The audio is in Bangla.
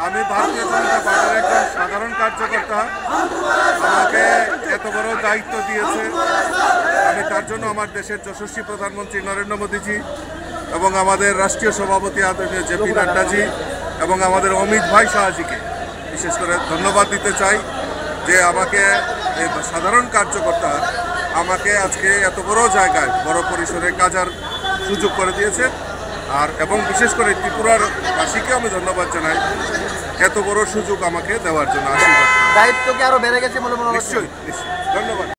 আমি ভারতীয় জনতা পার্টির একজন সাধারণ কার্যকর্তা। আমাকে এত বড় দায়িত্ব দিয়েছে, আমি তার জন্য আমার দেশের যশস্বী প্রধানমন্ত্রী নরেন্দ্র মোদীজি এবং আমাদের রাষ্ট্রীয় সভাপতি আদরণীয় জেপি নাড্ডাজি এবং আমাদের অমিত ভাই শাহজিকে বিশেষ করে ধন্যবাদ দিতে চাই যে আমাকে সাধারণ কার্যকর্তা আমাকে আজকে এত বড় জায়গায় বড় পরিসরে কাজার সুযোগ করে দিয়েছে। আর এবং বিশেষ করে ত্রিপুরার বাসীকে আমি ধন্যবাদ জানাই এত বড় সুযোগ আমাকে দেওয়ার জন্য। আশীর্বাদ, দায়িত্ব কি আরো বেড়ে গেছে বলে মনে হচ্ছে? নিশ্চয়ই নিশ্চয়ই, ধন্যবাদ।